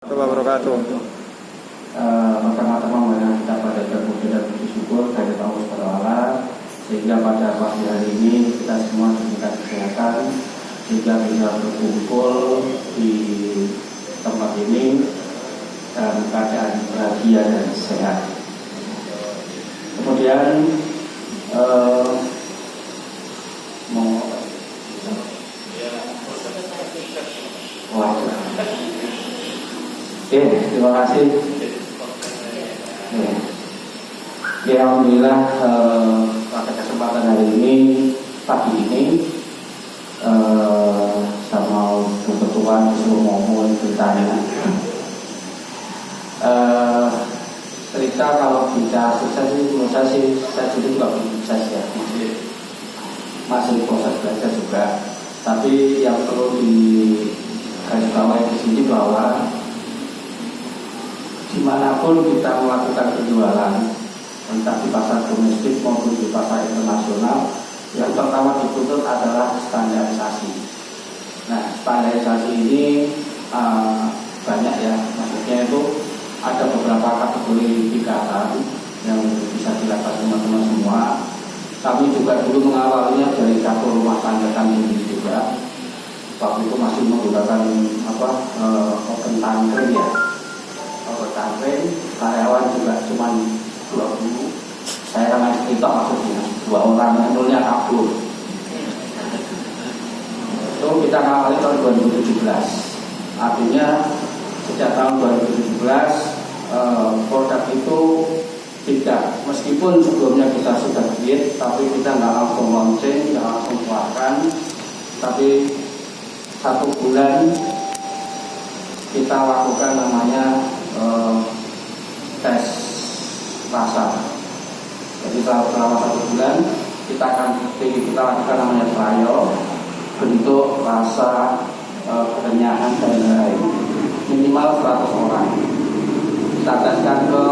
Wabarakatuh. Pertama-tama marilah kita pada berpuji dan bersyukur kepada Allah SWT, sehingga pada pagi hari ini kita semua diberikan kesehatan sehingga bisa berkumpul di tempat ini dalam keadaan bahagia dan sehat. Kemudian terima kasih. Alhamdulillah pada kesempatan hari ini, pagi ini, saya mau kebetulan disuruh ngomong ceritanya. Cerita kalau bisa sukses sih, menurut saya sih, saya juga belum sukses ya, masih proses belajar juga. Tapi yang perlu digarisbawahi di sini bahwa dimanapun kita melakukan penjualan, entah di pasar domestik maupun di pasar internasional, yang pertama dituntut adalah standarisasi. Nah, standarisasi ini banyak ya, maksudnya itu ada beberapa kategori tingkatan yang bisa dilakukan teman-teman semua. Kami juga dulu mengawalnya dari dapur rumah tangga kami sendiri juga. Waktu itu masih menggunakan open tangkring ya. Tangkring, karyawan juga cuma 20. Saya sama istri tok maksudnya 2 orang yang nolnya kabur. Itu kita ngawali tahun 2017. Artinya sejak tahun 2017 produk itu tidak, meskipun sebelumnya kita sudah create, tapi kita nggak langsung launching, nggak langsung keluarkan. Tapi 1 bulan kita lakukan namanya tes rasa. Jadi selama 1 bulan kita lakukan namanya trial, bentuk, rasa, kerenyahan dan lain-lain, minimal 100 orang. Kita teskan ke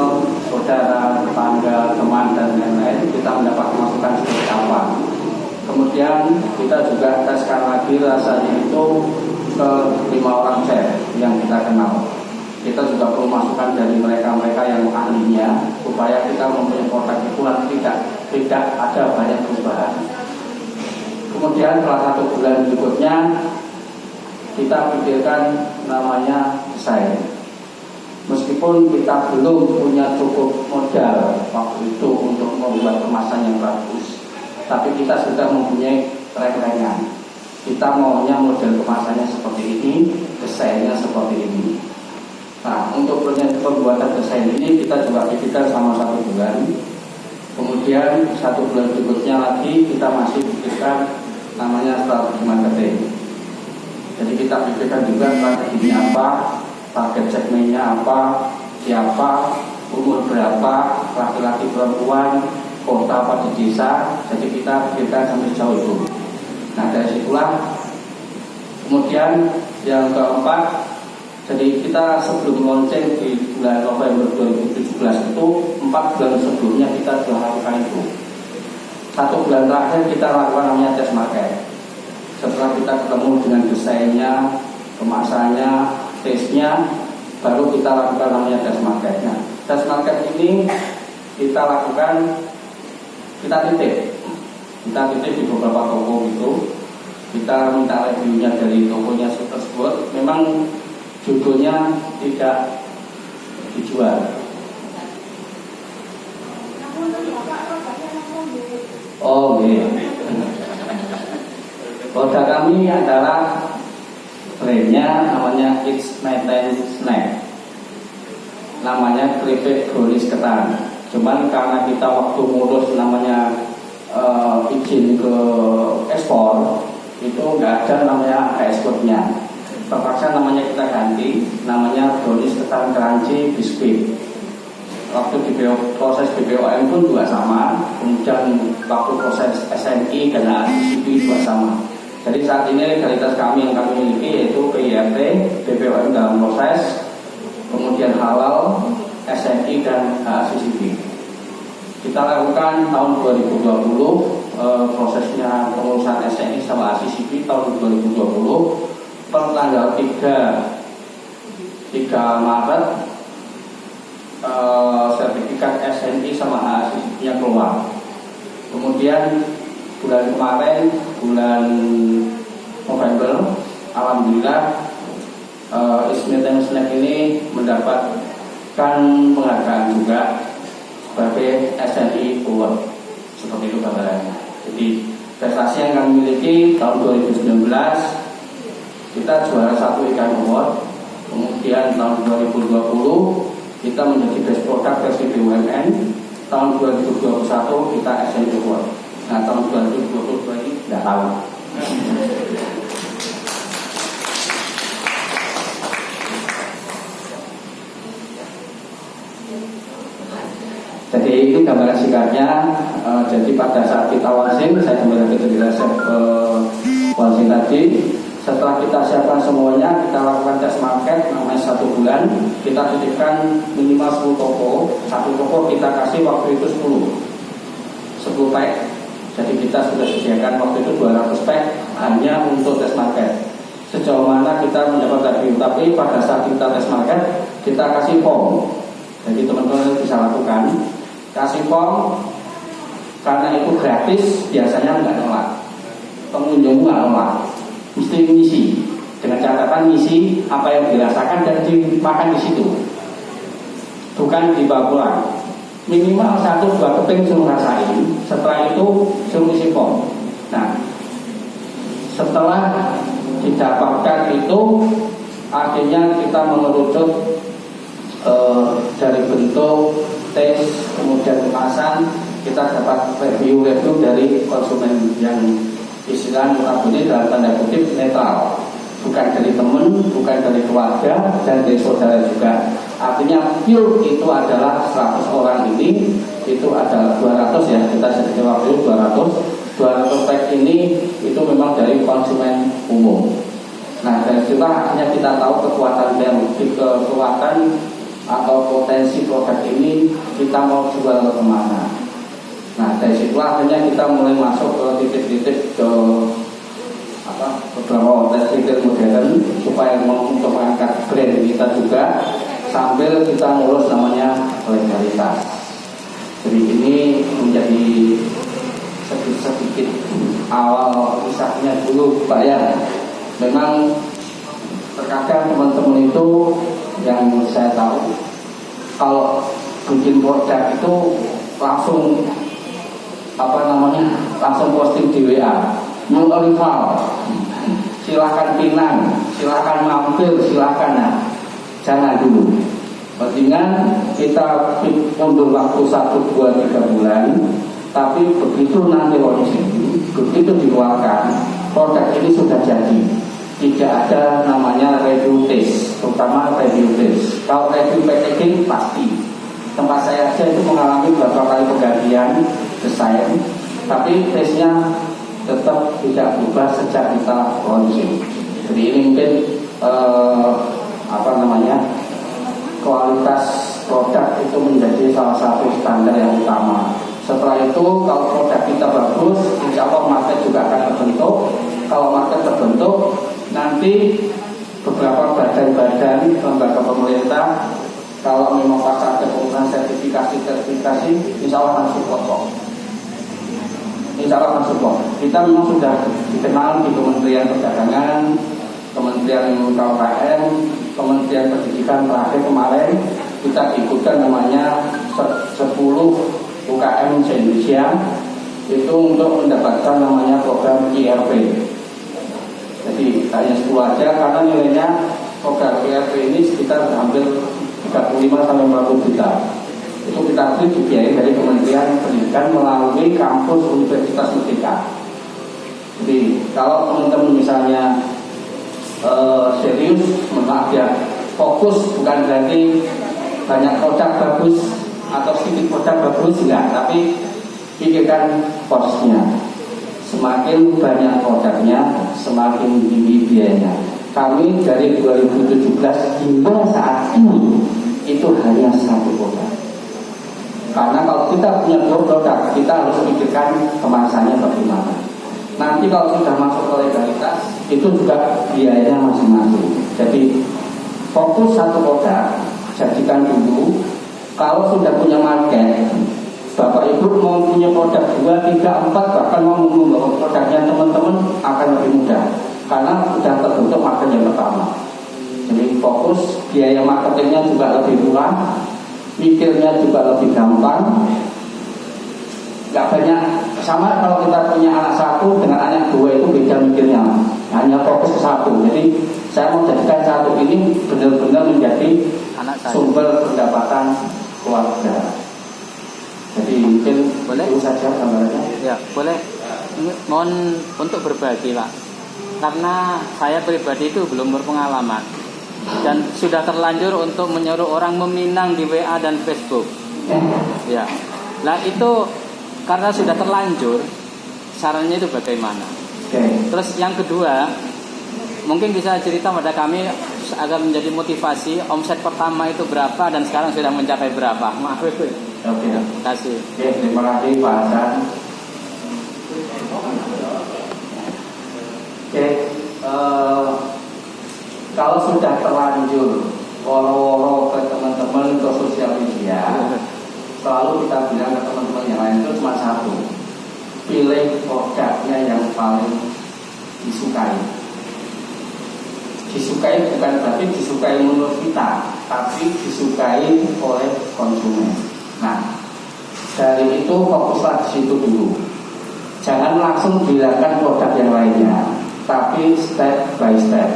saudara, tetangga, teman dan lain-lain. Kita mendapat masukan seperti apa. Kemudian kita juga teskan lagi rasanya itu ke 5 orang chef yang kita kenal. Kita juga perlu masukan dari mereka-mereka yang ahlinya, supaya kita mempunyai produk itu nanti tidak ada banyak perubahan. Kemudian setelah 1 bulan berikutnya kita pikirkan namanya desain. Meskipun kita belum punya cukup modal waktu itu untuk membuat kemasan yang bagus, tapi kita sudah mempunyai referensi. Kita maunya model kemasannya seperti ini, desainnya seperti ini. Nah, untuk pembuatan desain ini kita juga pikirkan selama 1 bulan. Kemudian 1 bulan berikutnya lagi kita masih pikirkan namanya strategi marketing. Jadi kita pikirkan juga strateginya apa, target segmennya apa, siapa, umur berapa, laki-laki perempuan, kota apa di desa. Jadi kita pikirkan sampai jauh itu. Nah, dari situlah kemudian yang keempat, jadi kita sebelum launching di bulan November 2017 itu 4 bulan sebelumnya kita sudah lakukan itu. 1 bulan terakhir kita lakukan namanya test market. Setelah kita ketemu dengan desainnya, kemasannya, taste-nya, baru kita lakukan namanya test market. Nah, test market ini kita lakukan, kita titip di beberapa toko gitu. Kita minta reviewnya dari tokonya tersebut. Memang judulnya tidak dijual. Oh iya. Produk kami adalah brandnya namanya It's Nighttime Snack. Namanya keripik brownies ketan. Cuman karena kita waktu ngurus namanya izin ke ekspor, itu nggak ada namanya ekspornya. Terpaksa namanya kita ganti, namanya brownies ketan crunchy biskuit. Waktu proses BPOM pun juga sama. Kemudian waktu proses SNI dan ACCP juga sama. Jadi saat ini legalitas kami yang kami miliki yaitu PIRT, BPOM dalam proses, kemudian halal, SNI dan ACCP. Kita lakukan tahun 2020 prosesnya pengurusan SNI sama ACCP tahun 2020 per tanggal 3 3 Maret sertifikat SNI sama HSI-nya keluar. Kemudian bulan kemarin, bulan November, alhamdulillah Ismit Snack ini mendapatkan penghargaan juga sebagai SNI Award. Seperti itu gambarannya. Jadi prestasi yang kami miliki tahun 2019 kita juara 1 ikan award. Kemudian tahun 2020 kita menjadi best product versi BUMN. Tahun 2021 kita SNI Award. Nah tahun 2022 ini tidak tahu. Jadi ini gambaran singkatnya. Jadi pada saat kita launching, saya kembali lagi ke resep launching tadi. Setelah kita siapkan semuanya, kita lakukan tes market namanya 1 bulan. Kita titipkan minimal 10 toko. Satu toko kita kasih waktu itu 10 pack. Jadi kita sudah sediakan waktu itu 200 pack hanya untuk tes market. Sejauh mana kita mendapat review, tapi pada saat kita tes market kita kasih form. Jadi teman-teman bisa lakukan kasih form, karena itu gratis, biasanya nggak nolak, pengunjung nggak nolak, mesti ngisi dengan catatan ngisi apa yang dirasakan dan dimakan di situ, bukan dibawa pulang. Minimal 1-2 keping suruh rasain, setelah itu suruh isi form. Nah, setelah didapatkan itu akhirnya kita mengerucut dari bentuk tes, kemudian kemasan, kita dapat review dari konsumen yang istilah notabene dalam tanda kutip netral, bukan dari teman, bukan dari keluarga, dan dari saudara juga. Artinya pure itu adalah 100 orang ini, itu adalah 200 ya, kita sedikit waktu 200 pack ini itu memang dari konsumen umum. Nah dari situ akhirnya kita tahu kekuatan atau potensi produk ini kita mau jual ke kemana. Nah dari situ akhirnya kita mulai masuk ke titik-titik ke beberapa outlet retail modern supaya untuk mengangkat brand kita juga sambil kita ngurus namanya legalitas. Jadi ini menjadi sedikit awal kisahnya dulu Pak ya. Memang terkadang teman-teman itu yang saya tahu kalau bikin produk itu langsung langsung posting di WA, new arrival, silahkan pinang, silahkan mampir, silahkan. Nah, jangan dulu. Mendingan kita mundur waktu 1, 2, 3 bulan. Tapi begitu nanti launching, begitu dikeluarkan, produk ini sudah jadi. Tidak ada namanya review test, terutama review test. Kalau review packaging pasti. Tempat saya aja itu mengalami beberapa kali penggantian desain, tapi testnya tetap tidak berubah sejak kita launching. Jadi ini mungkin kualitas produk itu menjadi salah satu standar yang utama. Setelah itu kalau produk kita bagus, insya Allah market juga akan terbentuk. Kalau market terbentuk, nanti beberapa badan-badan lembaga pemerintah kalau memang pas ada penggunaan sertifikasi, insya Allah akan support kok. Insya Allah akan support. Kita memang sudah dikenal di Kementerian Perdagangan, Kementerian KUKM, Kementerian Pendidikan terakhir kemarin kita ikutkan namanya 10 UKM Indonesia itu untuk mendapatkan namanya program IRP. Jadi hanya 10 aja karena nilainya program IRP ini sekitar hampir 35-40 juta. Itu kita beli dibiayai dari Kementerian Pendidikan melalui kampus Universitas Merdeka. Jadi kalau teman-teman misalnya serius, maaf ya, fokus bukan berarti banyak produk bagus atau sedikit produk bagus, enggak, tapi pikirkan porsinya. Semakin banyak produknya, semakin tinggi biayanya. Kami dari 2017 hingga saat ini itu hanya 1 produk. Karena kalau kita punya 2 produk, kita harus pikirkan kemasannya bagaimana. Nanti kalau sudah masuk ke legalitas, itu juga biayanya masing-masing. Jadi fokus satu produk, jadikan dulu. Kalau sudah punya market, Bapak Ibu mau punya produk 2, 3, 4, bahkan mau membawa produknya teman-teman akan lebih mudah karena sudah terbentuk market yang pertama. Jadi fokus, biaya marketingnya juga lebih murah, mikirnya juga lebih gampang. Gak banyak, sama kalau kita punya anak 1 dengan anak 2 itu beda mikirnya, hanya fokus ke 1. Jadi saya mau jadikan 1 ini benar-benar menjadi sumber pendapatan keluarga. Jadi mungkin boleh itu saja gambarannya. Ya, boleh. Mohon untuk berbagi, Pak. Karena saya pribadi itu belum berpengalaman dan sudah terlanjur untuk menyuruh orang meminang di WA dan Facebook. Ya. Nah, itu karena sudah terlanjur, sarannya itu bagaimana? Terus yang kedua, mungkin bisa cerita pada kami agar menjadi motivasi, omset pertama itu berapa dan sekarang sudah mencapai berapa? Maaf itu. Oke. Terima kasih. Oke, terima kasih Pak Hasan. Oke, kalau sudah terlanjur woro-woro ke teman-teman ke sosial media, selalu kita bilang ke teman-teman yang lain itu cuma satu, pilih produknya yang paling disukai. Disukai bukan berarti disukai menurut kita, tapi disukai oleh konsumen. Nah, dari itu fokuslah di situ dulu. Jangan langsung hilangkan produk yang lainnya, tapi step by step.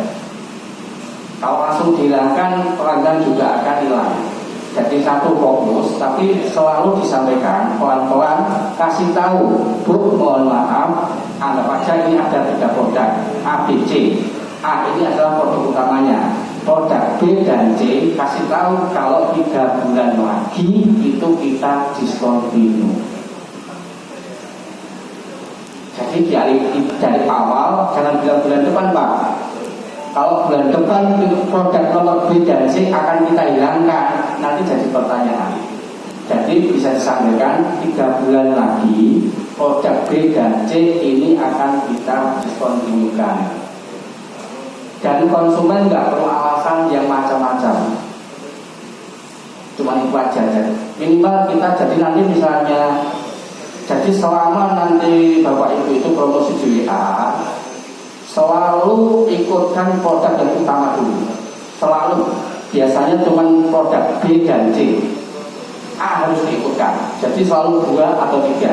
Kalau langsung dihilangkan, pelanggan juga akan hilang. Jadi satu fokus, tapi selalu disampaikan pelan-pelan, kasih tahu, Bu, mohon maaf, anggap aja ini ada 3 produk A, B, C. A ini adalah produk utamanya, produk B dan C kasih tahu kalau 3 bulan lagi itu kita discontinue. Jadi dari awal jangan bilang bulan depan Pak. Kalau bulan depan produk nomor B dan C akan kita hilangkan, nanti jadi pertanyaan. Jadi bisa disampaikan 3 bulan lagi produk B dan C ini akan kita discontinuekan. Dan konsumen nggak perlu alasan yang macam-macam. Cuma itu aja. Minimal kita jadi nanti misalnya, jadi selama nanti Bapak Ibu itu promosi di WA, selalu ikutkan produk yang utama dulu. Selalu. Biasanya cuma produk B dan C. A harus diikutkan. Jadi selalu 2 atau 3.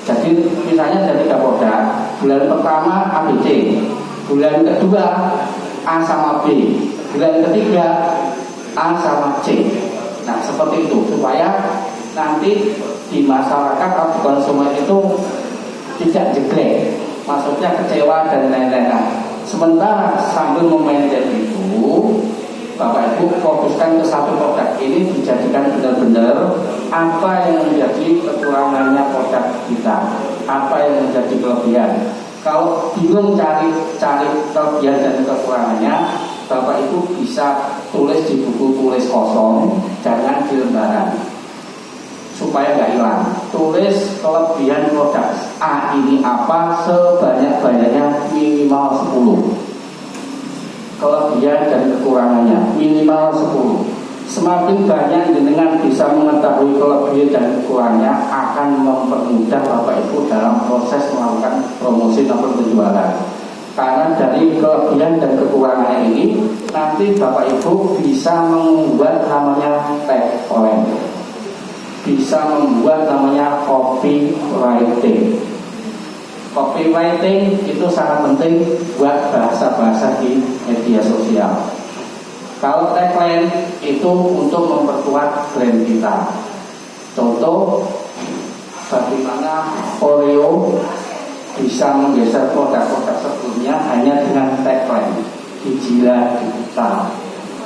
Jadi misalnya ada 3 produk. Bulan pertama A, B, C. Bulan kedua A sama B, bulan ketiga A sama C. Nah seperti itu supaya nanti di masyarakat atau konsumen itu tidak jeglek, maksudnya kecewa dan lain-lain. Sementara sambil memaintain itu, Bapak Ibu fokuskan ke satu produk ini, dijadikan benar-benar apa yang menjadi kekurangannya produk kita, apa yang menjadi kelebihan. Kalau bingung cari kelebihan dan kekurangannya, Bapak Ibu bisa tulis di buku tulis kosong, jangan di lembaran, supaya nggak hilang. Tulis kelebihan produk A ini apa sebanyak-banyaknya, minimal 10. Kelebihan dan kekurangannya minimal 10. Semakin banyak jenengan bisa mengetahui kelebihan dan kekurangannya, akan mempermudah Bapak Ibu dalam proses melakukan promosi maupun penjualan. Karena dari kelebihan dan kekurangannya ini, nanti Bapak Ibu bisa membuat namanya tagline, bisa membuat namanya copywriting. Copywriting itu sangat penting buat bahasa-bahasa di media sosial. Kalau tagline itu untuk memperkuat brand kita. Contoh, bagaimana Oreo bisa menggeser produk-produk sebelumnya hanya dengan tagline digilah digital.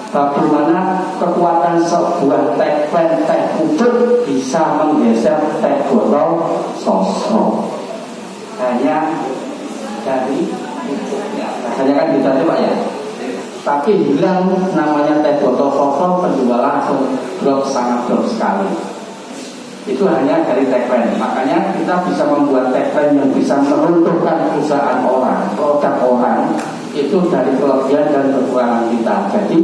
Bagaimana kekuatan sebuah tagline teh pucuk bisa menggeser teh botol sosro hanya dari pucuknya. Hanya kan gitu aja Pak ya. Tapi hilang namanya teh botol sosro, penjualan langsung drop, sangat drop sekali. Itu hanya dari tagline. Makanya kita bisa membuat tagline yang bisa meruntuhkan perusahaan orang, produk orang, itu dari kelebihan dan kekurangan kita. Jadi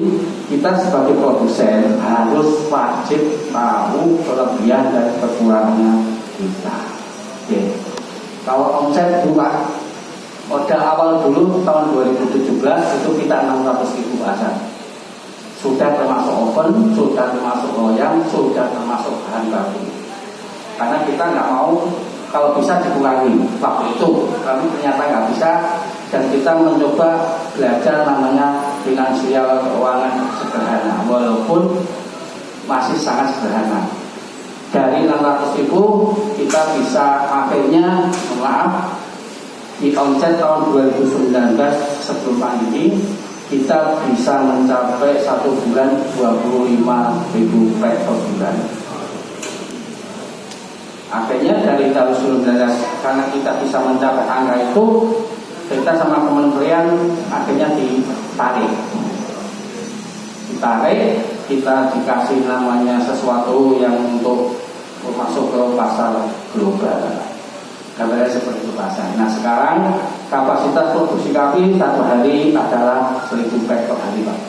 kita sebagai produsen harus wajib tahu kelebihan dan kekurangannya kita. Oke. Kalau omset buka pada awal dulu tahun 2017 itu kita 600.000 pasar. Sudah termasuk oven, sudah termasuk loyang, sudah termasuk bahan baku. Karena kita nggak mau kalau bisa dikurangi waktu itu, tapi ternyata nggak bisa, dan kita mencoba belajar namanya finansial keuangan sederhana, walaupun masih sangat sederhana. Dari 600.000 kita bisa akhirnya, maaf, di omset tahun 2019 sebelum pandemi kita bisa mencapai satu bulan 25.000 per bulan. Akhirnya dari tahun 2019 karena kita bisa mencapai angka itu, kita sama kementerian akhirnya ditarik, kita dikasih namanya sesuatu yang untuk masuk ke pasar global. Kabarnya seperti itu pasar. Nah sekarang kapasitas produksi kami satu hari adalah 1.000 pack per hari Pak.